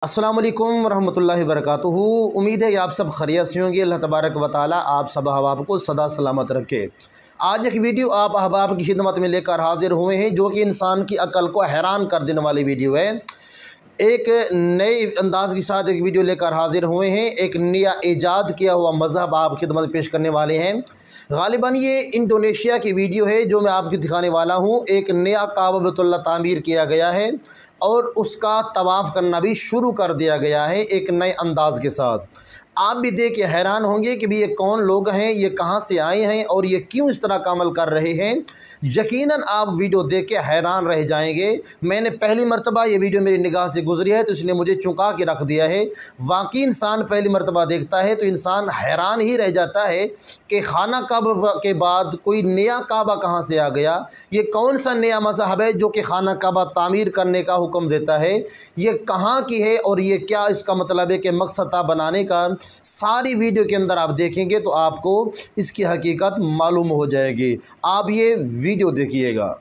अस्सलाम वालेकुम रहमतुल्लाहि वबरकातुहू। उम्मीद है कि आप सब खैरियत से होंगे। अल्लाह तबारक व तआला आप सब अहबाब को सदा सलामत रखे। आज एक वीडियो आप अहबाब की खिदमत में लेकर हाजिर हुए हैं जो कि इंसान की अकल को हैरान कर देने वाली वीडियो है। एक नए अंदाज के साथ एक वीडियो लेकर हाजिर हुए हैं। एक नया ईजाद किया हुआ मज़हब आप खिदमत में पेश करने वाले हैं। ग़ालिबन ये इंडोनेशिया की वीडियो है जो मैं आपको दिखाने वाला हूँ। एक नया काबा बैतुल्लाह तामीर किया गया है और उसका तवाफ़ करना भी शुरू कर दिया गया है एक नए अंदाज के साथ। आप भी देख के हैरान होंगे कि भी ये कौन लोग हैं, ये कहाँ से आए हैं और ये क्यों इस तरह का अमल कर रहे हैं। यकीनन आप वीडियो देख के हैरान रह जाएंगे। मैंने पहली मरतबा ये वीडियो मेरी निगाह से गुजरी है तो इसने मुझे चौंका के रख दिया है। वाकई इंसान पहली मरतबा देखता है तो इंसान हैरान ही रह जाता है कि खाना काबा के बाद कोई नया काबा कहाँ से आ गया। ये कौन सा नया मज़हब है जो कि खाना काबा तामीर करने का हुक्म देता है। ये कहाँ की है और ये क्या इसका मतलब है कि मकसद था बनाने का। सारी वीडियो के अंदर आप देखेंगे तो आपको इसकी हकीकत मालूम हो जाएगी। आप ये वीडियो देखिएगा।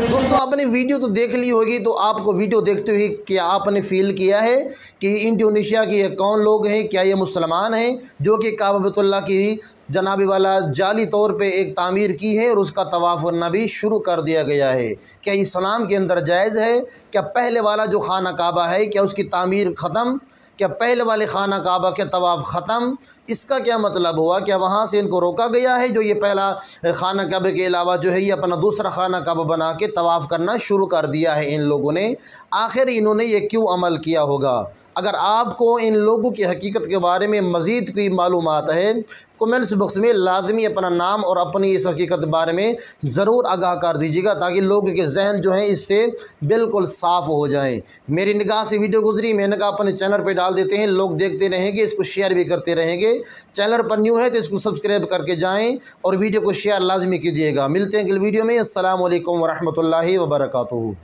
दोस्तों आपने वीडियो तो देख ली होगी तो आपको वीडियो देखते हुए क्या आपने फ़ील किया है कि इंडोनेशिया के ये कौन लोग हैं। क्या ये मुसलमान हैं जो कि काबा बैतुल्लाह की जनाबी वाला जाली तौर पे एक तामीर की है और उसका तवाफ़ करना भी शुरू कर दिया गया है। क्या इस्लाम के अंदर जायज़ है? क्या पहले वाला जो खाना काबा है क्या उसकी तामीर ख़त्म? क्या पहले वाले खाना काबा के तवाफ़ ख़त्म? इसका क्या मतलब हुआ? क्या वहाँ से इनको रोका गया है जो ये पहला खाना काबे के अलावा जो है ये अपना दूसरा खाना काबा बना के तवाफ़ करना शुरू कर दिया है इन लोगों ने? आखिर इन्होंने ये क्यों अमल किया होगा? अगर आपको इन लोगों की हकीकत के बारे में मज़ीद कोई मालूमात है कमेंट्स बॉक्स में लाजमी अपना नाम और अपनी इस हकीकत के बारे में ज़रूर आगाह कर दीजिएगा ताकि लोगों के जहन जो हैं इससे बिल्कुल साफ़ हो जाएं। मेरी निगाह से वीडियो गुजरी, मैंने कहा अपने चैनल पे डाल देते हैं, लोग देखते रहेंगे, इसको शेयर भी करते रहेंगे। चैनल पर न्यू है तो इसको सब्सक्राइब करके जाएँ और वीडियो को शेयर लाजमी कीजिएगा। मिलते हैं अगली वीडियो में। अस्सलामु अलैकुम वरहमतुल्लाहि वबरकातुहू।